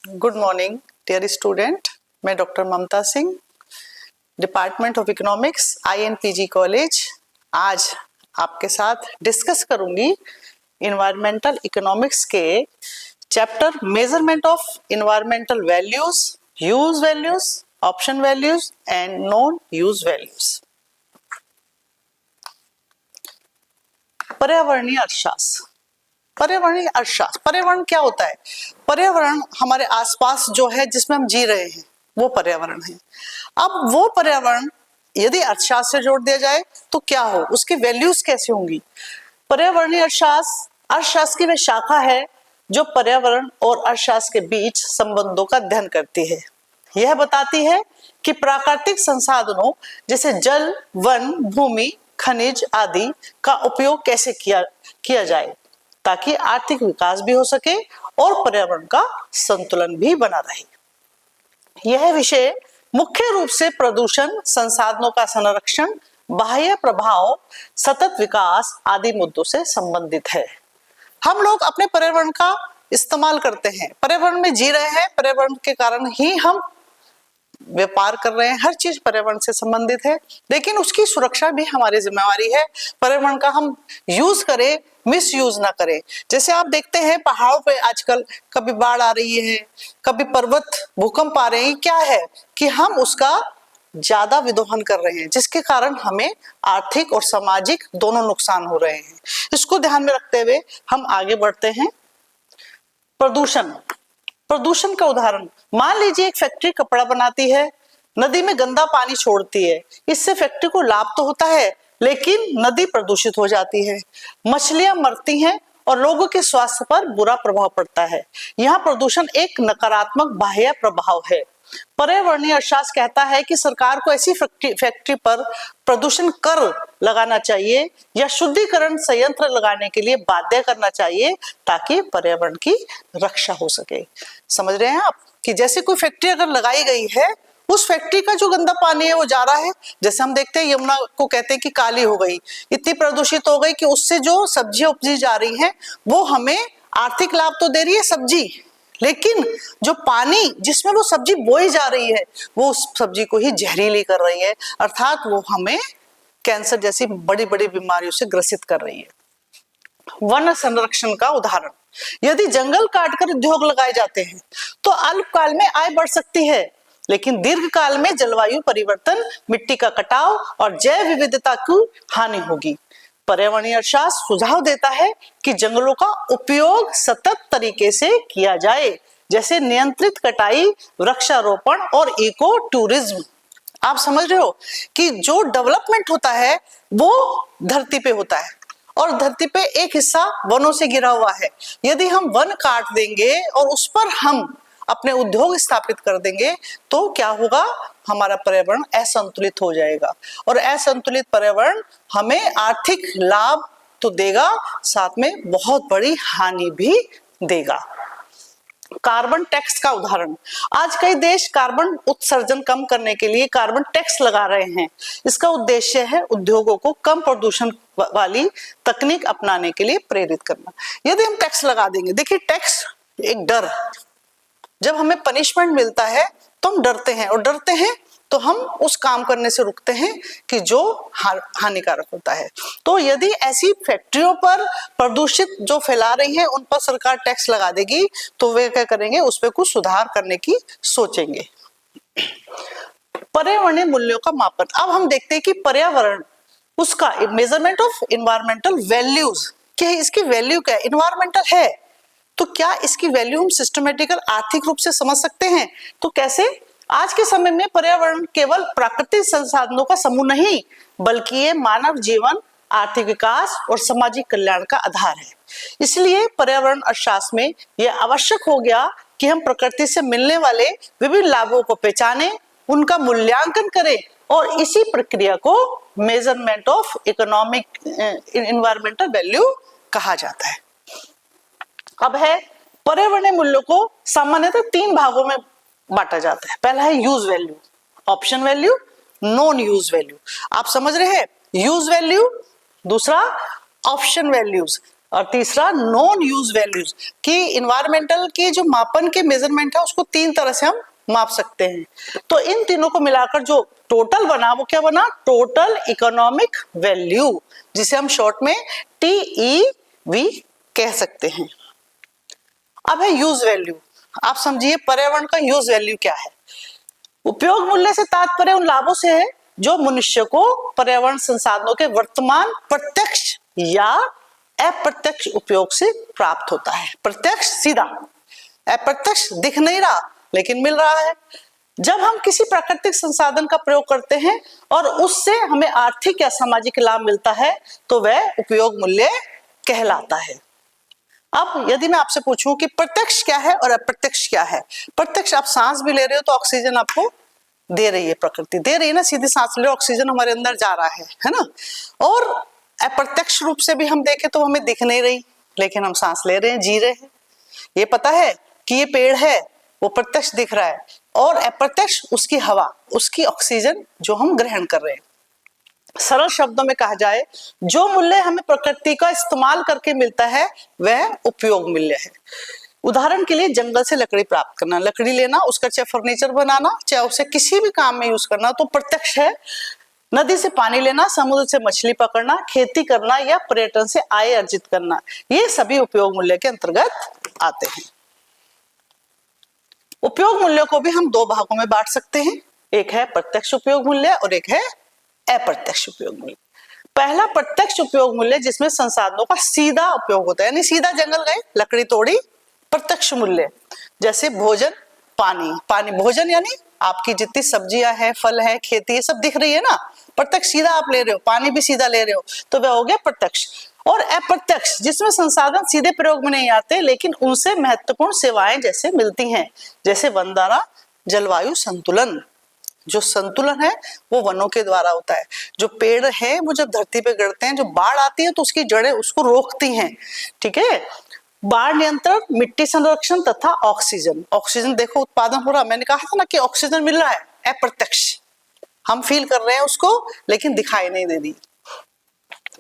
Good morning dear student. मैं doctor Mamta Singh, department of economics, INPG college. आज आपके साथ डिस्कस करूंगी इन्वायरमेंटल इकोनॉमिक्स के chapter measurement of environmental values, use values, option values and non use values. पर्यावरणीय अर्थशास्त्र। पर्यावरणीय अर्थशास्त्र, पर्यावरण क्या होता है? पर्यावरण हमारे आसपास जो है, जिसमें हम जी रहे हैं, वो पर्यावरण है। अब वो पर्यावरण यदि अर्थशास्त्र से जोड़ दिया जाए तो क्या हो, उसकी वैल्यूज कैसे होंगी? पर्यावरणीय अर्थशास्त्र की वह शाखा है जो पर्यावरण और अर्थशास्त्र के बीच संबंधों का अध्ययन करती है। यह बताती है कि प्राकृतिक संसाधनों जैसे जल, वन, भूमि, खनिज आदि का उपयोग कैसे किया जाए ताकि आर्थिक विकास भी हो सके और पर्यावरण का संतुलन भी बना रहे। यह विषय मुख्य रूप से प्रदूषण, संसाधनों का संरक्षण, बाह्य प्रभाव, सतत विकास आदि मुद्दों से संबंधित है। हम लोग अपने पर्यावरण का इस्तेमाल करते हैं, पर्यावरण में जी रहे हैं, पर्यावरण के कारण ही हम व्यापार कर रहे हैं, हर चीज पर्यावरण से संबंधित है, लेकिन उसकी सुरक्षा भी हमारी जिम्मेवारी है। पर्यावरण का हम यूज करें, मिस यूज ना करें। जैसे आप देखते हैं पहाड़ों पे आजकल कभी बाढ़ आ रही है, कभी पर्वत भूकंप आ रहे हैं। क्या है कि हम उसका ज्यादा विदोहन कर रहे हैं, जिसके कारण हमें आर्थिक और सामाजिक दोनों नुकसान हो रहे हैं। इसको ध्यान में रखते हुए हम आगे बढ़ते हैं। प्रदूषण। प्रदूषण का उदाहरण, मान लीजिए एक फैक्ट्री कपड़ा बनाती है, नदी में गंदा पानी छोड़ती है। इससे फैक्ट्री को लाभ तो होता है, लेकिन नदी प्रदूषित हो जाती है, मछलियां मरती हैं और लोगों के स्वास्थ्य पर बुरा प्रभाव पड़ता है। यहाँ प्रदूषण एक नकारात्मक बाह्य प्रभाव है। पर्यावरणीय अर्थशास्त्र कहता है कि सरकार को ऐसी फैक्ट्री पर प्रदूषण कर लगाना चाहिए या शुद्धिकरण संयंत्र लगाने के लिए बाध्य करना चाहिए ताकि पर्यावरण की रक्षा हो सके। समझ रहे हैं आप कि जैसे कोई फैक्ट्री अगर लगाई गई है, उस फैक्ट्री का जो गंदा पानी है वो जा रहा है। जैसे हम देखते हैं यमुना को कहते हैं कि काली हो गई, इतनी प्रदूषित हो गई कि उससे जो सब्जियां उपजी जा रही हैं वो हमें आर्थिक लाभ तो दे रही है सब्जी, लेकिन जो पानी जिसमें वो सब्जी बोई जा रही है वो उस सब्जी को ही जहरीली कर रही है, अर्थात वो हमें कैंसर जैसी बड़ी बड़ी बीमारियों से ग्रसित कर रही है। वन संरक्षण का उदाहरण, यदि जंगल काटकर उद्योग लगाए जाते हैं तो अल्पकाल में आय बढ़ सकती है, लेकिन दीर्घ काल में जलवायु परिवर्तन, मिट्टी का कटाव और जैव विविधता की हानि होगी। पर्यावरणीय अर्थशास्त्र सुझाव देता है कि जंगलों का उपयोग सतत तरीके से किया जाए, जैसे नियंत्रित कटाई, वृक्षारोपण और इको टूरिज्म। आप समझ रहे हो कि जो डेवलपमेंट होता है वो धरती पे होता है और धरती पे एक हिस्सा वनों से घिरा हुआ है। यदि हम वन काट देंगे और उस पर हम अपने उद्योग स्थापित कर देंगे तो क्या होगा, हमारा पर्यावरण असंतुलित हो जाएगा और असंतुलित पर्यावरण हमें आर्थिक लाभ तो देगा, साथ में बहुत बड़ी हानि भी देगा। कार्बन टैक्स का उदाहरण, आज कई देश कार्बन उत्सर्जन कम करने के लिए कार्बन टैक्स लगा रहे हैं। इसका उद्देश्य है उद्योगों को कम प्रदूषण वाली तकनीक अपनाने के लिए प्रेरित करना। यदि हम टैक्स लगा देंगे, देखिए टैक्स एक डर, जब हमें पनिशमेंट मिलता है तो हम डरते हैं और डरते हैं तो हम उस काम करने से रुकते हैं कि जो हानिकारक होता है। तो यदि ऐसी फैक्ट्रियों पर प्रदूषित जो फैला रही है उन पर सरकार टैक्स लगा देगी तो वे क्या करेंगे, उस पर कुछ सुधार करने की सोचेंगे। पर्यावरणीय मूल्यों का मापन, अब हम देखते हैं कि पर्यावरण, उसका मेजरमेंट ऑफ इन्वायरमेंटल वैल्यूज, क्या इसकी वैल्यू क्या है? इन्वायरमेंटल है तो क्या इसकी वैल्यू हम सिस्टमेटिकल आर्थिक रूप से समझ सकते हैं? तो कैसे? आज के समय में पर्यावरण केवल प्राकृतिक संसाधनों का समूह नहीं, बल्कि ये मानव जीवन, आर्थिक विकास और सामाजिक कल्याण का आधार है। इसलिए पर्यावरण अर्थशास्त्र में यह आवश्यक हो गया कि हम प्रकृति से मिलने वाले विभिन्न लाभों को पहचानें, उनका मूल्यांकन करें और इसी प्रक्रिया को measurement of economic environmental value कहा जाता है। अब है पर्यावरणीय मूल्यों को सामान्यतः 3 भागों में बांटा जाता है। पहला है use value, option value, non use value. आप समझ रहे हैं, यूज वैल्यू, दूसरा ऑप्शन वैल्यूज। और तीसरा नॉन यूज वैल्यूज, कि इन्वायरमेंटल की जो मापन के मेजरमेंट है उसको तीन तरह से हम माप सकते हैं। तो इन तीनों को मिलाकर जो टोटल बना वो क्या बना, टोटल इकोनॉमिक वैल्यू, जिसे हम शॉर्ट में TEV कह सकते हैं। अब है यूज वैल्यू। आप समझिए पर्यावरण का यूज वैल्यू क्या है। उपयोग मूल्य से तात्पर्य उन लाभों से है जो मनुष्य को पर्यावरण संसाधनों के वर्तमान प्रत्यक्ष या अप्रत्यक्ष उपयोग से प्राप्त होता है। प्रत्यक्ष सीधा, अप्रत्यक्ष दिख नहीं रहा लेकिन मिल रहा है। जब हम किसी प्राकृतिक संसाधन का प्रयोग करते हैं और उससे हमें आर्थिक या सामाजिक लाभ मिलता है तो वह उपयोग मूल्य कहलाता है। अब यदि मैं आपसे पूछूं कि प्रत्यक्ष क्या है और अप्रत्यक्ष क्या है। प्रत्यक्ष, आप सांस भी ले रहे हो तो ऑक्सीजन आपको दे रही है, प्रकृति दे रही है ना, सीधी सांस ले ऑक्सीजन हमारे अंदर जा रहा है ना। और अप्रत्यक्ष रूप से भी हम देखें तो हमें दिख नहीं रही लेकिन हम सांस ले रहे हैं, जी रहे हैं। ये पता है कि ये पेड़ है, वो प्रत्यक्ष दिख रहा है, और अप्रत्यक्ष उसकी हवा, उसकी ऑक्सीजन जो हम ग्रहण कर रहे हैं। सरल शब्दों में कहा जाए, जो मूल्य हमें प्रकृति का इस्तेमाल करके मिलता है वह उपयोग मूल्य है। उदाहरण के लिए जंगल से लकड़ी प्राप्त करना, लकड़ी लेना, उसका चाहे फर्नीचर बनाना, चाहे उसे किसी भी काम में यूज करना, तो प्रत्यक्ष है। नदी से पानी लेना, समुद्र से मछली पकड़ना, खेती करना या पर्यटन से आय अर्जित करना, ये सभी उपयोग मूल्य के अंतर्गत आते हैं। उपयोग मूल्य को भी हम दो भागों में बांट सकते हैं, एक है प्रत्यक्ष उपयोग मूल्य और एक है अप्रत्यक्ष उपयोग मूल्य। पहला प्रत्यक्ष उपयोग मूल्य, जिसमें संसाधनों का सीधा उपयोग होता है, यानी सीधा जंगल गए, लकड़ी तोड़ी, प्रत्यक्ष मूल्य। जैसे भोजन, पानी भोजन यानी आपकी जितनी सब्जियां हैं, फल है, खेती, ये सब दिख रही है ना, प्रत्यक्ष सीधा आप ले रहे हो, पानी भी सीधा ले रहे हो, तो वह हो गया प्रत्यक्ष। और अप्रत्यक्ष, जिसमें संसाधन सीधे प्रयोग में नहीं आते लेकिन उनसे महत्वपूर्ण सेवाएं जैसे मिलती हैं, जैसे वनधारा, जलवायु संतुलन। जो संतुलन है वो वनों के द्वारा होता है। जो पेड़ है वो जब धरती पे गिरते हैं, जो बाढ़ आती है तो उसकी जड़ें उसको रोकती हैं, ठीक है। बाढ़ नियंत्रण, मिट्टी संरक्षण तथा ऑक्सीजन। ऑक्सीजन देखो उत्पादन हो रहा, मैंने कहा था ना कि ऑक्सीजन मिल रहा है, अप्रत्यक्ष, हम फील कर रहे हैं उसको लेकिन दिखाई नहीं दे रही।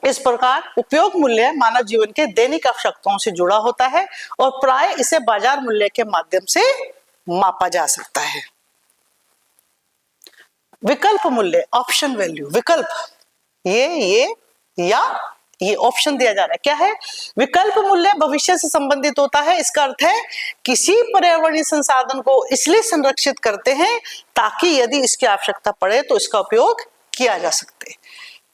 इस प्रकार उपयोग मूल्य मानव जीवन के दैनिक आवश्यकताओं से जुड़ा होता है और प्राय इसे बाजार मूल्य के माध्यम से मापा जा सकता है। विकल्प मूल्य, ऑप्शन वैल्यू, विकल्प, ये ऑप्शन दिया जा रहा है। क्या है? विकल्प मूल्य भविष्य से संबंधित होता है। इसका अर्थ है किसी पर्यावरणीय संसाधन को इसलिए संरक्षित करते हैं ताकि यदि इसकी आवश्यकता पड़े तो इसका उपयोग किया जा सकते।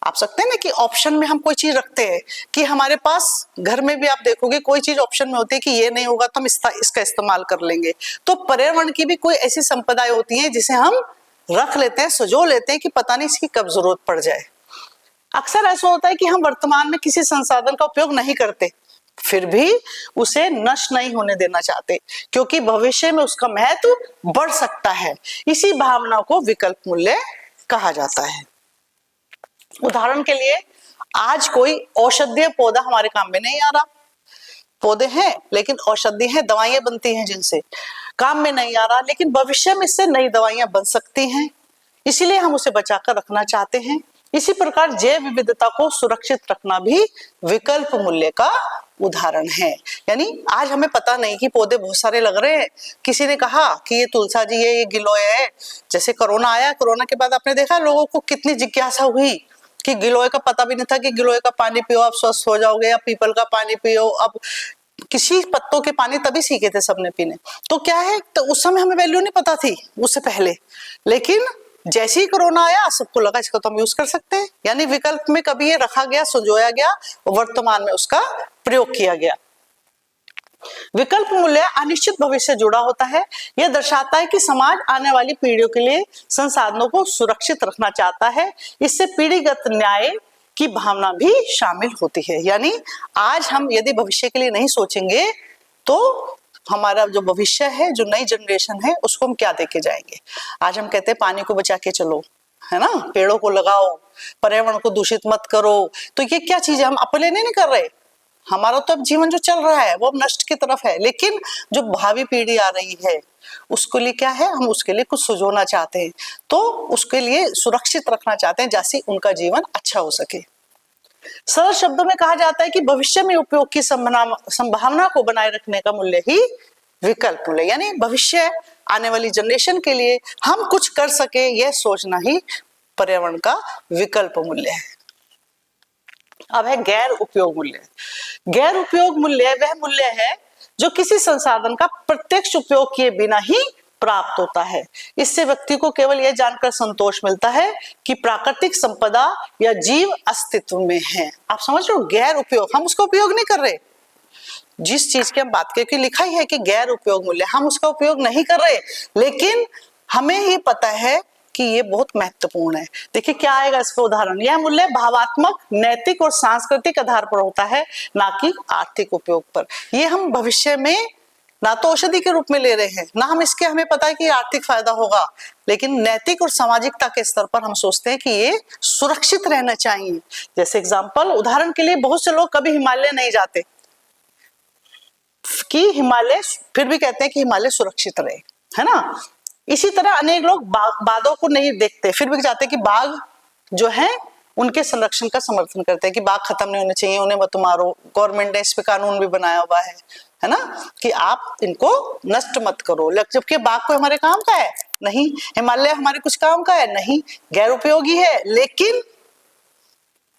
आप सकते हैं ना कि ऑप्शन में हम कोई चीज रखते हैं कि हमारे पास घर में भी आप देखोगे कोई चीज ऑप्शन में होती है कि ये नहीं होगा तो हम इसका इस्तेमाल कर लेंगे। तो पर्यावरण की भी कोई ऐसी संपदाएं होती है जिसे हम रख लेते हैं, सजो लेते हैं कि पता नहीं इसकी कब जरूरत पड़ जाए। अक्सर ऐसा होता है कि हम वर्तमान में किसी संसाधन का उपयोग नहीं करते, फिर भी उसे नष्ट नहीं होने देना चाहते क्योंकि भविष्य में उसका महत्व बढ़ सकता है। इसी भावना को विकल्प मूल्य कहा जाता है। उदाहरण के लिए, आज कोई औषधीय पौधा हमारे काम में नहीं आ रहा, पौधे हैं लेकिन औषधि हैं, दवाइयां बनती हैं जिनसे, काम में नहीं आ रहा, लेकिन भविष्य में इससे नई दवाइयां बन सकती हैं, इसीलिए हम उसे बचाकर रखना चाहते हैं। इसी प्रकार जैव विविधता को सुरक्षित रखना भी विकल्प मूल्य का उदाहरण है। यानी आज हमें पता नहीं कि पौधे बहुत सारे लग रहे हैं, किसी ने कहा कि ये तुलसा जी है, ये गिलोय है। जैसे कोरोना आया, कोरोना के बाद आपने देखा लोगों को कितनी जिज्ञासा हुई कि गिलोय का पता भी नहीं था कि गिलोय का पानी पियो आप स्वस्थ हो जाओगे, या पीपल का पानी पियो। अब किसी पत्तों के पानी तभी सीखे थे सबने पीने। तो क्या है, तो उस समय हमें वैल्यू नहीं पता थी उससे पहले, लेकिन जैसे ही कोरोना आया सबको लगा इसको तो हम यूज कर सकते हैं। यानी विकल्प में कभी ये रखा गया, संजोया गया और वर्तमान में उसका प्रयोग किया गया। विकल्प मूल्य अनिश्चित भविष्य से जुड़ा होता है। यह दर्शाता है कि समाज आने वाली पीढ़ियों के लिए संसाधनों को सुरक्षित रखना चाहता है। इससे पीढ़ीगत न्याय की भावना भी शामिल होती है। यानी आज हम यदि भविष्य के लिए नहीं सोचेंगे तो हमारा जो भविष्य है, जो नई जनरेशन है, उसको हम क्या देके जाएंगे। आज हम कहते हैं पानी को बचा के चलो, है ना, पेड़ों को लगाओ, पर्यावरण को दूषित मत करो, तो ये क्या चीज है, हम अपने लिए नहीं कर रहे। हमारा तो अब जीवन जो चल रहा है वो अब नष्ट की तरफ है, लेकिन जो भावी पीढ़ी आ रही है उसके लिए क्या है, हम उसके लिए कुछ सुझाना चाहते हैं, तो उसके लिए सुरक्षित रखना चाहते हैं जैसे उनका जीवन अच्छा हो सके। सरल शब्दों में कहा जाता है कि भविष्य में उपयोग की संभावना को बनाए रखने का मूल्य ही विकल्प मूल्य, यानी भविष्य आने वाली जनरेशन के लिए हम कुछ कर सके यह सोचना ही पर्यावरण का विकल्प मूल्य है। अब है गैर उपयोग मूल्य। गैर उपयोग मूल्य वह मूल्य है जो किसी संसाधन का प्रत्यक्ष उपयोग किए बिना ही प्राप्त होता है। इससे व्यक्ति को केवल यह जानकर संतोष मिलता है कि प्राकृतिक संपदा या जीव अस्तित्व में है। आप समझ रहे हो, गैर उपयोग, हम उसका उपयोग नहीं कर रहे। जिस चीज की हम बात करें कि लिखा ही है कि गैर उपयोग मूल्य, हम उसका उपयोग नहीं कर रहे, लेकिन हमें ही पता है कि ये बहुत महत्वपूर्ण है। देखिए क्या आएगा इसका उदाहरण। यह मूल्य भावात्मक, नैतिक और सांस्कृतिक आधार पर होता है, ना कि आर्थिक उपयोग पर। ये हम भविष्य में ना तो औषधि के रूप में ले रहे हैं, ना हम इसके हमें पता है कि आर्थिक फायदा होगा, लेकिन नैतिक और सामाजिकता के स्तर पर हम सोचते हैं कि ये सुरक्षित रहना चाहिए। जैसे एग्जाम्पल, उदाहरण के लिए बहुत से लोग कभी हिमालय नहीं जाते कि हिमालय, फिर भी कहते हैं कि हिमालय सुरक्षित रहे, है ना। इसी तरह अनेक लोग बाघों को नहीं देखते, फिर भी चाहते हैं कि बाघ जो है उनके संरक्षण का समर्थन करते हैं कि बाघ खत्म नहीं होने चाहिए, उन्हें मत मारो। गवर्नमेंट ने इस पे कानून भी बनाया हुआ है ना, कि आप इनको नष्ट मत करो। जबकि बाघ को हमारे काम का है नहीं, हिमालय हमारे कुछ काम का है नहीं, गैर उपयोगी है, लेकिन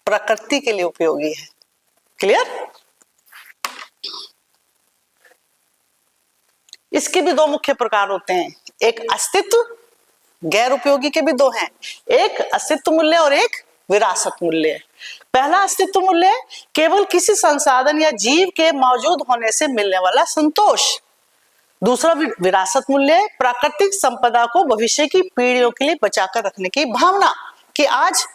प्रकृति के लिए उपयोगी है। क्लियर। इसके भी दो मुख्य प्रकार होते हैं, एक अस्तित्व, गैर उपयोगी के भी दो हैं, एक अस्तित्व मूल्य और एक विरासत मूल्य। पहला अस्तित्व मूल्य केवल किसी संसाधन या जीव के मौजूद होने से मिलने वाला संतोष। दूसरा विरासत मूल्य प्राकृतिक संपदा को भविष्य की पीढ़ियों के लिए बचाकर रखने की भावना, कि आज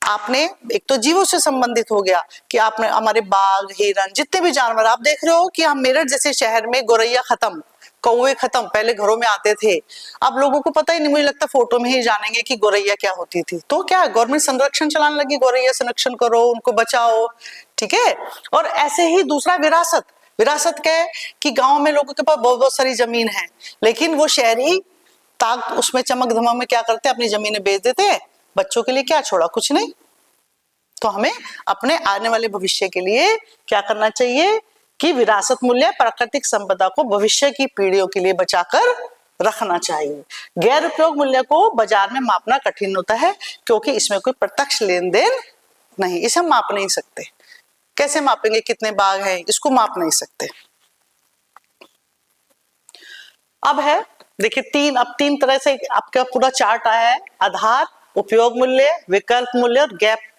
आपने एक तो जीवों से संबंधित हो गया कि आपने हमारे बाघ, हिरन, जितने भी जानवर आप देख रहे हो कि हम मेरठ जैसे शहर में गौरैया खत्म, कौवे खत्म, पहले घरों में आते थे, अब लोगों को पता ही नहीं, मुझे लगता फोटो में ही जानेंगे कि गौरैया क्या होती थी। तो क्या गवर्नमेंट संरक्षण चलाने लगी, गौरैया संरक्षण करो, उनको बचाओ, ठीक है। और ऐसे ही दूसरा विरासत, विरासत क्या है कि गांव में लोगों के पास बहुत बहुत सारी जमीन है, लेकिन वो शहरी ताक उसमें चमक धमक में क्या करते हैं, अपनी जमीनें बेच देते हैं, बच्चों के लिए क्या छोड़ा, कुछ नहीं। तो हमें अपने आने वाले भविष्य के लिए क्या करना चाहिए कि विरासत मूल्य प्राकृतिक संपदा को भविष्य की पीढ़ियों के लिए बचाकर रखना चाहिए। गैर उपयोग मूल्य को बाजार में मापना कठिन होता है, क्योंकि इसमें कोई प्रत्यक्ष लेन देन नहीं, इसे हम माप नहीं सकते। कैसे मापेंगे, कितने बाघ हैं, इसको माप नहीं सकते। अब है देखिए अब तीन तरह से आपका पूरा चार्ट आया है, आधार, उपयोग मूल्य, विकल्प मूल्य और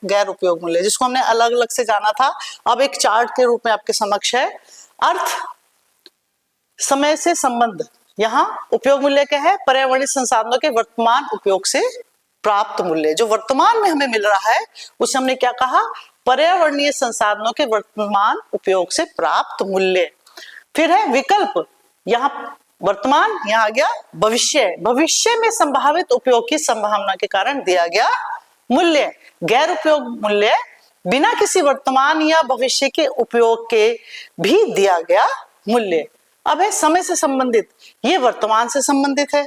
गैर उपयोग मूल्य, जिसको हमने अलग अलग से जाना था। अब एक चार्ट के रूप में आपके समक्ष है। अर्थ, समय से संबंध, यहाँ उपयोग मूल्य क्या है, पर्यावरणीय संसाधनों के वर्तमान उपयोग से प्राप्त मूल्य, जो वर्तमान में हमें मिल रहा है उसे हमने क्या कहा, पर्यावरणीय संसाधनों के वर्तमान उपयोग से प्राप्त मूल्य। फिर है विकल्प, यहाँ वर्तमान, यहाँ आ गया भविष्य, भविष्य में संभावित उपयोग की संभावना के कारण दिया गया मूल्य। गैर उपयोग मूल्य बिना किसी वर्तमान या भविष्य के उपयोग के भी दिया गया मूल्य। अब है समय से संबंधित, ये वर्तमान से संबंधित है,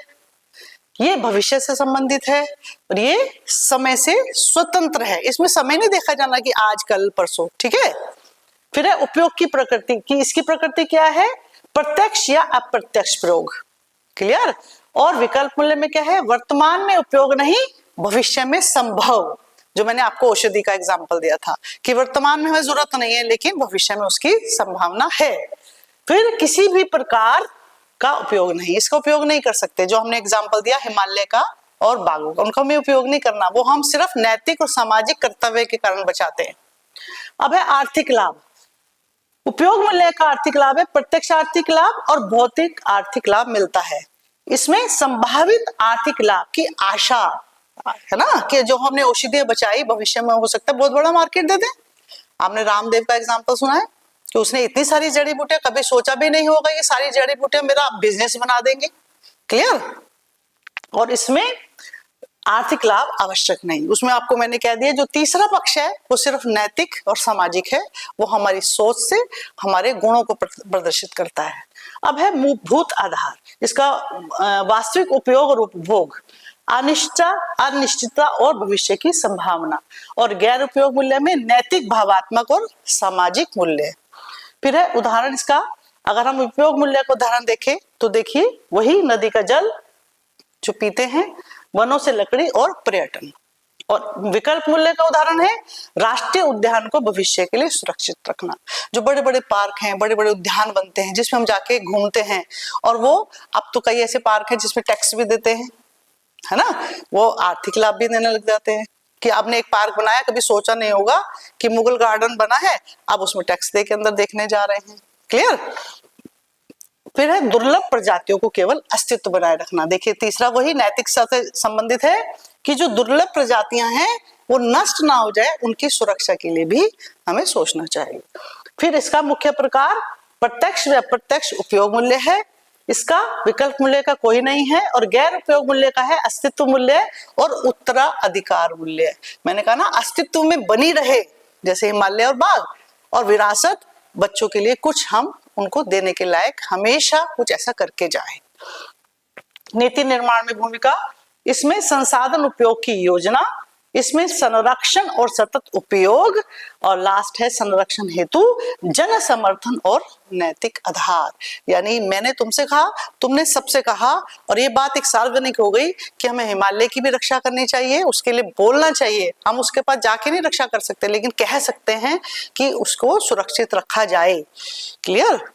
ये भविष्य से संबंधित है, और ये समय से स्वतंत्र है, इसमें समय नहीं देखा जाना कि आज कल परसों, ठीक है। फिर है उपयोग की प्रकृति, की इसकी प्रकृति क्या है, प्रत्यक्ष या अप्रत्यक्ष प्रयोग। क्लियर। और विकल्प मूल्य में क्या है, वर्तमान में उपयोग नहीं, भविष्य में संभव, जो मैंने आपको औषधि का एग्जांपल दिया था कि वर्तमान में हमें जरूरत नहीं है, लेकिन भविष्य में उसकी संभावना है। फिर किसी भी प्रकार का उपयोग नहीं, इसका उपयोग नहीं कर सकते, जो हमने एग्जाम्पल दिया हिमालय का और बाघों का, उनका हमें उपयोग नहीं करना, वो हम सिर्फ नैतिक और सामाजिक कर्तव्य के कारण बचाते हैं। अब है आर्थिक लाभ। उपयोग मूल्य का आर्थिक लाभ है प्रत्यक्ष आर्थिक लाभ और भौतिक आर्थिक लाभ मिलता है। इसमें संभावित आर्थिक लाभ की आशा है ना, कि जो हमने औषधियां बचाई भविष्य में हो सकता है बहुत बड़ा मार्केट दे दे। आपने रामदेव का एग्जांपल सुना है कि उसने इतनी सारी जड़ी बूटियां, कभी सोचा भी नहीं होगा ये सारी जड़ी बूटियां मेरा बिजनेस बना देंगे। क्लियर। और इसमें आर्थिक लाभ आवश्यक नहीं, उसमें आपको मैंने कह दिया जो तीसरा पक्ष है वो सिर्फ नैतिक और सामाजिक है, वो हमारी सोच से हमारे गुणों को प्रदर्शित करता है। अब है मूलभूत आधार, इसका वास्तविक उपयोग और उपभोग। अनिश्चितता अनिश्चितता और भविष्य की संभावना। और गैर उपयोग मूल्य में नैतिक, भावात्मक और सामाजिक मूल्य। फिर है उदाहरण इसका, अगर हम उपयोग मूल्य का उदाहरण देखें तो देखिए वही नदी का जल जो पीते हैं, वनों से लकड़ी और पर्यटन। और विकल्प मूल्य का उदाहरण है राष्ट्रीय उद्यान को भविष्य के लिए सुरक्षित रखना। जो बड़े बड़े पार्क हैं, बड़े बड़े उद्यान बनते हैं जिसमें हम जाके घूमते हैं, और वो अब तो कई ऐसे पार्क हैं जिसमें टैक्स भी देते हैं, है ना, वो आर्थिक लाभ भी देने लग जाते हैं। कि आपने एक पार्क बनाया, कभी सोचा नहीं होगा कि मुगल गार्डन बना है, आप उसमें टैक्स दे के अंदर देखने जा रहे हैं। क्लियर। फिर है दुर्लभ प्रजातियों को केवल अस्तित्व बनाए रखना। देखिए तीसरा वही नैतिकता से संबंधित है कि जो दुर्लभ प्रजातियां हैं वो नष्ट ना हो जाए, उनकी सुरक्षा के लिए भी हमें सोचना चाहिए। फिर इसका मुख्य प्रकार प्रत्यक्ष व अप्रत्यक्ष उपयोग मूल्य है। इसका विकल्प मूल्य का कोई नहीं है। और गैर उपयोग मूल्य का है अस्तित्व मूल्य और उत्तराधिकार मूल्य। मैंने कहा ना, अस्तित्व में बनी रहे, जैसे हिमालय और बाघ, और विरासत बच्चों के लिए कुछ हम उनको देने के लायक हमेशा कुछ ऐसा करके जाए। नीति निर्माण में भूमिका, इसमें संसाधन उपयोग की योजना, इसमें संरक्षण और सतत उपयोग, और लास्ट है संरक्षण हेतु जन समर्थन और नैतिक आधार। यानी मैंने तुमसे कहा, तुमने सबसे कहा, और ये बात एक सार्वजनिक हो गई कि हमें हिमालय की भी रक्षा करनी चाहिए, उसके लिए बोलना चाहिए। हम उसके पास जाके नहीं रक्षा कर सकते, लेकिन कह सकते हैं कि उसको सुरक्षित रखा जाए। क्लियर।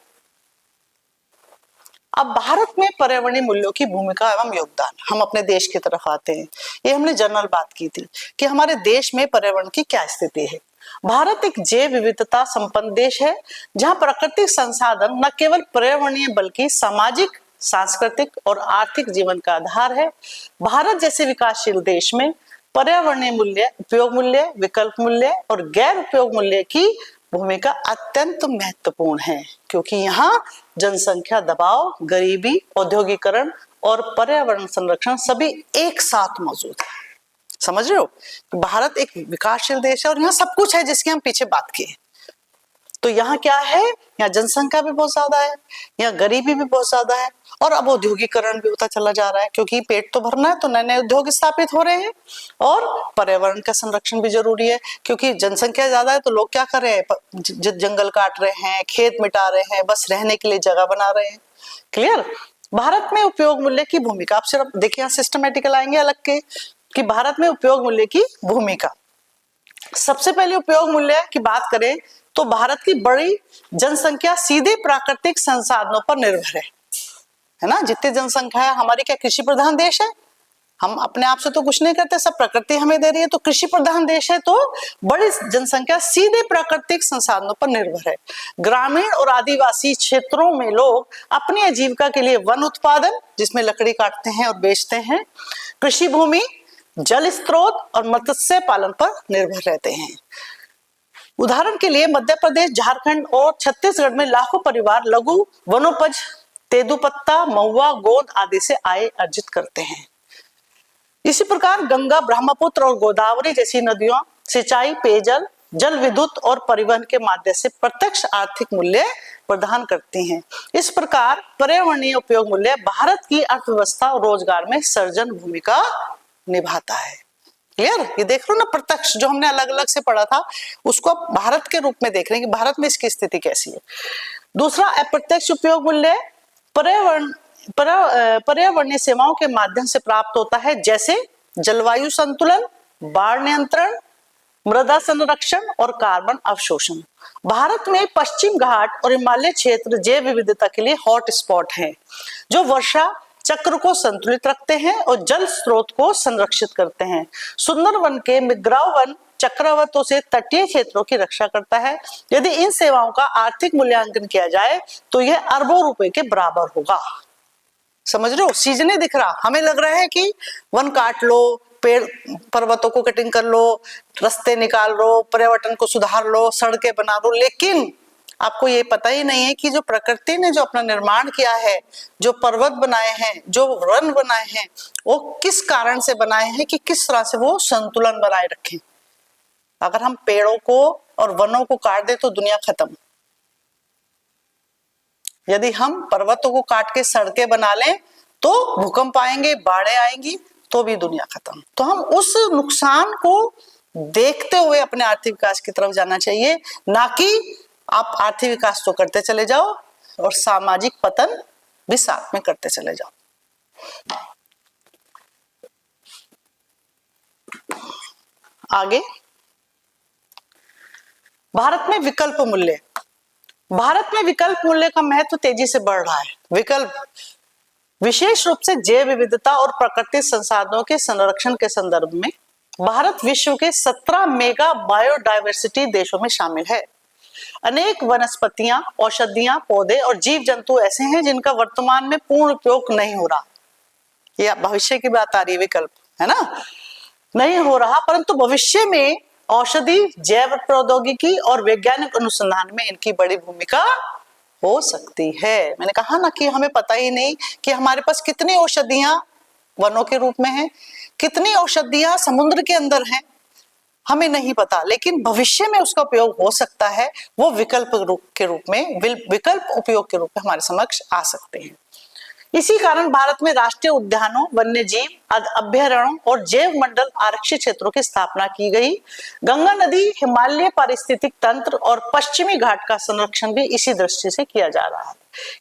अब भारत में पर्यावरणीय मूल्यों की भूमिका एवं योगदान, हम अपने देश की तरफ आते हैं। ये हमने जनरल बात की थी कि हमारे देश में पर्यावरण की क्या स्थिति है। भारत एक जैव विविधता संपन्न देश है, जहां प्राकृतिक संसाधन न केवल पर्यावरणीय बल्कि सामाजिक, सांस्कृतिक और आर्थिक जीवन का आधार है। भारत जैसे विकासशील देश में पर्यावरणीय मूल्य, उपयोग मूल्य, विकल्प मूल्य और गैर उपयोग मूल्य की भूमिका अत्यंत महत्वपूर्ण है, क्योंकि यहाँ जनसंख्या दबाव, गरीबी, औद्योगिकरण और पर्यावरण संरक्षण सभी एक साथ मौजूद है। समझ रहे हो, भारत एक विकासशील देश है और यहाँ सब कुछ है जिसकी हम पीछे बात की। तो यहाँ क्या है, यहाँ जनसंख्या भी बहुत ज्यादा है, यहाँ गरीबी भी बहुत ज्यादा है, और अब औद्योगिकरण भी होता चला जा रहा है, क्योंकि पेट तो भरना है, तो नए नए उद्योग स्थापित हो रहे हैं। और पर्यावरण का संरक्षण भी जरूरी है, क्योंकि जनसंख्या ज्यादा है तो लोग क्या कर रहे हैं, जंगल काट रहे हैं, खेत मिटा रहे हैं, बस रहने के लिए जगह बना रहे हैं। क्लियर। भारत में उपयोग मूल्य की भूमिका, आप सिर्फ देखिए, यहाँ सिस्टमेटिकल आएंगे अलग के कि भारत में उपयोग मूल्य की भूमिका। सबसे पहले उपयोग मूल्य की बात करें तो भारत की बड़ी जनसंख्या सीधे प्राकृतिक संसाधनों पर निर्भर है ना। जितनी जनसंख्या है हमारी, क्या कृषि प्रधान देश है, हम अपने आप से तो कुछ नहीं करते, सब प्रकृति हमें दे रही है। तो कृषि प्रधान देश है, तो बड़ी जनसंख्या सीधे प्राकृतिक संसाधनों पर निर्भर है। ग्रामीण और आदिवासी क्षेत्रों में लोग अपनी आजीविका के लिए वन उत्पादन, जिसमें लकड़ी काटते हैं और बेचते हैं, कृषि भूमि, जल स्रोत और मत्स्य पालन पर निर्भर रहते हैं। उदाहरण के लिए मध्य प्रदेश, झारखंड और छत्तीसगढ़ में लाखों परिवार लघु वनोपज, तेंदुपत्ता, महुआ, गोंद आदि से आय अर्जित करते हैं। इसी प्रकार गंगा, ब्रह्मपुत्र और गोदावरी जैसी नदियों सिंचाई, पेयजल, जल विद्युत और परिवहन के माध्यम से प्रत्यक्ष आर्थिक मूल्य प्रदान करती हैं। इस प्रकार पर्यावरणीय उपयोग मूल्य भारत की अर्थव्यवस्था और रोजगार में सर्जन भूमिका निभाता है। क्लियर। ये देख लो ना, प्रत्यक्ष जो हमने अलग अलग से पढ़ा था उसको आप भारत के रूप में देख रहे हैं कि भारत में इसकी स्थिति कैसी है। दूसरा अप्रत्यक्ष उपयोग मूल्य पर्यावरणीय सेवाओं के माध्यम से प्राप्त होता है, जैसे जलवायु संतुलन, बाढ़ नियंत्रण, मृदा संरक्षण और कार्बन अवशोषण। भारत में पश्चिम घाट और हिमालय क्षेत्र जैव विविधता के लिए हॉट स्पॉट हैं, जो वर्षा चक्र को संतुलित रखते हैं और जल स्रोत को संरक्षित करते हैं। सुंदरवन के मिग्राव वन चक्रवातों से तटीय क्षेत्रों की रक्षा करता है। यदि इन सेवाओं का आर्थिक मूल्यांकन किया जाए तो यह अरबों रुपए के बराबर होगा। समझ रहे हो, सीजने दिख रहा, हमें लग रहा है कि वन काट लो, पेड़ पर्वतों को कटिंग कर लो, रास्ते निकाल लो, पर्यटन को सुधार लो, सड़कें बना लो, लेकिन आपको ये पता ही नहीं है कि जो प्रकृति ने जो अपना निर्माण किया है, जो पर्वत बनाए हैं, जो वन बनाए हैं, वो किस कारण से बनाए हैं कि किस तरह से वो संतुलन बनाए रखें। अगर हम पेड़ों को और वनों को काट दे तो दुनिया खत्म। यदि हम पर्वतों को काट के सड़कें बना लें तो भूकंप आएंगे, बाढ़ें आएंगी, तो भी दुनिया खत्म। तो हम उस नुकसान को देखते हुए अपने आर्थिक विकास की तरफ जाना चाहिए, ना कि आप आर्थिक विकास तो करते चले जाओ और सामाजिक पतन भी साथ में करते चले जाओ। आगे, भारत में विकल्प मूल्य। भारत में विकल्प मूल्य का महत्व तेजी से बढ़ रहा है। विकल्प विशेष रूप से जैव विविधता और प्राकृतिक संसाधनों के संरक्षण के संदर्भ में भारत विश्व के 17 मेगा बायोडायवर्सिटी देशों में शामिल है। अनेक वनस्पतियां, औषधियां, पौधे और जीव जंतु ऐसे हैं जिनका वर्तमान में पूर्ण उपयोग नहीं हो रहा। यह भविष्य की बात आ रही है, विकल्प है ना, नहीं हो रहा, परंतु भविष्य में औषधि, जैव प्रौद्योगिकी और वैज्ञानिक अनुसंधान में इनकी बड़ी भूमिका हो सकती है। मैंने कहा ना कि हमें पता ही नहीं कि हमारे पास कितनी औषधियां वनों के रूप में हैं, कितनी औषधियां समुद्र के अंदर हैं, हमें नहीं पता, लेकिन भविष्य में उसका उपयोग हो सकता है। वो विकल्प के रूप में, विकल्प उपयोग के रूप में हमारे समक्ष आ सकते हैं। इसी कारण भारत में राष्ट्रीय उद्यानों, वन्य जीव अभ्यारण्यों और जैव मंडल आरक्षित क्षेत्रों की स्थापना की गई। गंगा नदी, हिमालय पारिस्थितिक तंत्र और पश्चिमी घाट का संरक्षण भी इसी दृष्टि से किया जा रहा है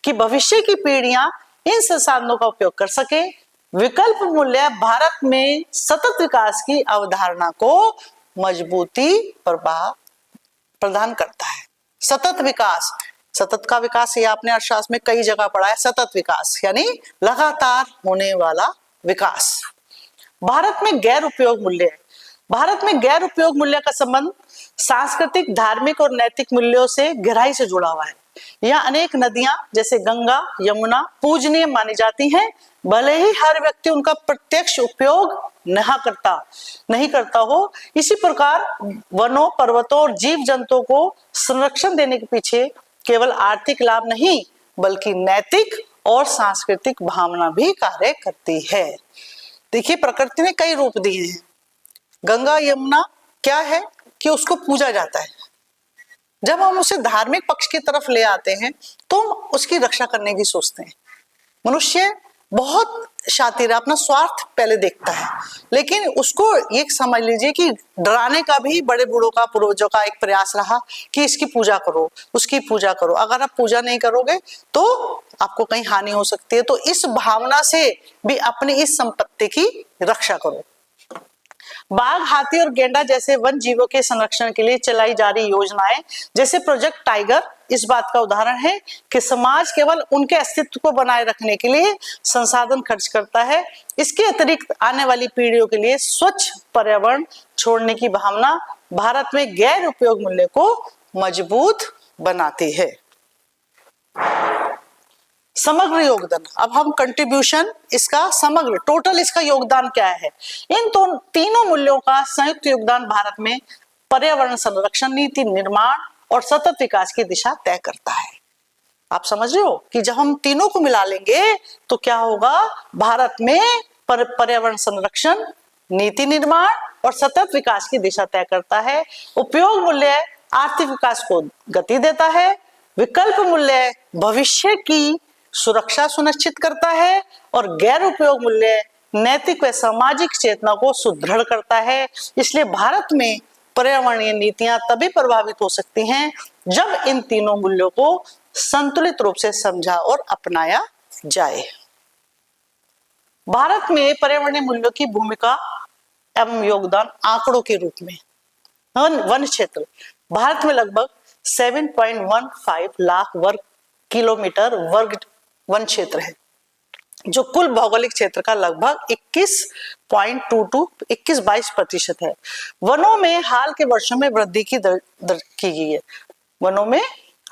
कि भविष्य की पीढ़ियां इन संसाधनों का उपयोग कर सके। विकल्प मूल्य भारत में सतत विकास की अवधारणा को मजबूती प्रदान करता है। सतत विकास, सतत का विकास ये आपने अर्थशास्त्र में कई जगह पढ़ा है। सतत विकास यानी लगातार होने वाला विकास। भारत में गैर उपयोग मूल्य। भारत में गैर उपयोग मूल्य का संबंध सांस्कृतिक, धार्मिक और नैतिक मूल्यों से गहराई से जुड़ा हुआ है। यहाँ अनेक नदियां जैसे गंगा, यमुना पूजनीय मानी जाती हैं, भले ही हर व्यक्ति उनका प्रत्यक्ष उपयोग नहीं करता हो। इसी प्रकार वनों, पर्वतों और जीव जंतुओं को संरक्षण देने के पीछे केवल आर्थिक लाभ नहीं, बल्कि नैतिक और सांस्कृतिक भावना भी कार्य करती है। देखिए, प्रकृति ने कई रूप दिए हैं। गंगा, यमुना क्या है कि उसको पूजा जाता है। जब हम उसे धार्मिक पक्ष की तरफ ले आते हैं तो हम उसकी रक्षा करने की सोचते हैं। मनुष्य बहुत शातिर, अपना स्वार्थ पहले देखता है, लेकिन उसको ये समझ लीजिए कि डराने का भी बड़े बूढ़ों का, पूर्वजों का एक प्रयास रहा कि इसकी पूजा करो, उसकी पूजा करो। अगर आप पूजा नहीं करोगे तो आपको कहीं हानि हो सकती है। तो इस भावना से भी अपनी इस संपत्ति की रक्षा करो। बाघ, हाथी और गेंडा जैसे वन जीवों के संरक्षण के लिए चलाई जा रही योजनाएं जैसे प्रोजेक्ट टाइगर इस बात का उदाहरण है कि समाज केवल उनके अस्तित्व को बनाए रखने के लिए संसाधन खर्च करता है। इसके अतिरिक्त आने वाली पीढ़ियों के लिए स्वच्छ पर्यावरण छोड़ने की भावना भारत में गैर उपयोग मूल्य को मजबूत बनाती है। समग्र योगदान, अब हम कंट्रीब्यूशन, इसका समग्र टोटल इसका योगदान क्या है। इन तीनों मूल्यों का संयुक्त योगदान भारत में पर्यावरण संरक्षण, नीति निर्माण और सतत विकास की दिशा तय करता है। आप समझ रहे हो कि जब हम तीनों को मिला लेंगे तो क्या होगा, भारत में पर्यावरण संरक्षण, नीति निर्माण और सतत विकास की दिशा तय करता है। उपयोग मूल्य आर्थिक विकास को गति देता है। विकल्प मूल्य भविष्य की सुरक्षा सुनिश्चित करता है और गैर उपयोग मूल्य नैतिक व सामाजिक चेतना को सुदृढ़ करता है। इसलिए भारत में पर्यावरणीय नीतियां तभी प्रभावित हो सकती हैं जब इन तीनों मूल्यों को संतुलित रूप से समझा और अपनाया जाए। भारत में पर्यावरणीय मूल्यों की भूमिका एवं योगदान आंकड़ों के रूप में। वन क्षेत्र, भारत में लगभग 7.15 लाख वर्ग किलोमीटर वर्ग वन क्षेत्र है, जो कुल भौगोलिक क्षेत्र का लगभग 21.22 है। वनों में हाल के वर्षों में वृद्धि की दर्ज की गई है। वनों में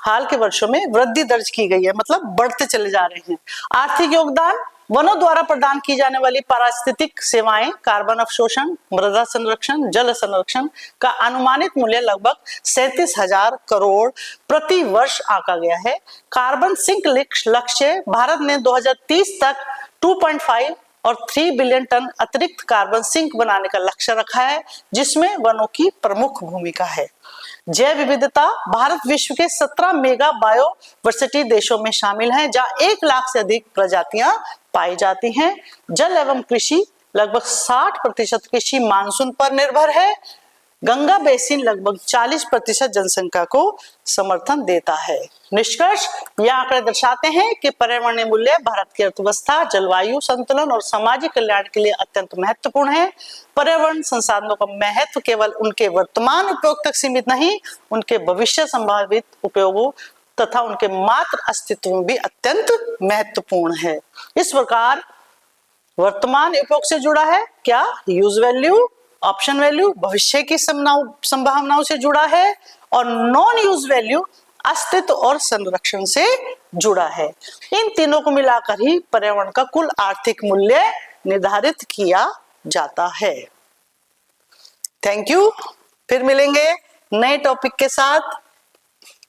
हाल के वर्षों में वृद्धि दर्ज की गई है, मतलब बढ़ते चले जा रहे हैं। आर्थिक योगदान, वनों द्वारा प्रदान की जाने वाली पारिस्थितिक सेवाएं, कार्बन अवशोषण, मृदा संरक्षण, जल संरक्षण का अनुमानित मूल्य लगभग 37,000 करोड़ प्रति वर्ष आंका गया है। कार्बन सिंक लक्ष्य, भारत ने 2030 तक 2.5 और 3 बिलियन टन अतिरिक्त कार्बन सिंक बनाने का लक्ष्य रखा है, जिसमें वनों की प्रमुख भूमिका है। जैव विविधता, भारत विश्व के 17 मेगा बायोवर्सिटी देशों में शामिल है, जहां 1 लाख से अधिक प्रजातियां पाई जाती हैं। जल एवं कृषि, लगभग 60% कृषि मानसून पर निर्भर है। गंगा बेसिन लगभग 40% जनसंख्या को समर्थन देता है। निष्कर्ष, यह आंकड़े दर्शाते हैं कि पर्यावरणीय मूल्य भारत की अर्थव्यवस्था, जलवायु संतुलन और सामाजिक कल्याण के लिए अत्यंत महत्वपूर्ण है। पर्यावरण संसाधनों का महत्व केवल उनके वर्तमान उपयोग तक सीमित नहीं, उनके भविष्य संभावित उपयोगों तथा उनके मात्र अस्तित्व में भी अत्यंत महत्वपूर्ण है। इस प्रकार वर्तमान उपयोग से जुड़ा है क्या? यूज वैल्यू, ऑप्शन वैल्यू भविष्य की संभावनाओं से जुड़ा है, और नॉन यूज वैल्यू अस्तित्व और संरक्षण से जुड़ा है। इन तीनों को मिलाकर ही पर्यावरण का कुल आर्थिक मूल्य निर्धारित किया जाता है। Thank you. फिर मिलेंगे नए टॉपिक के साथ।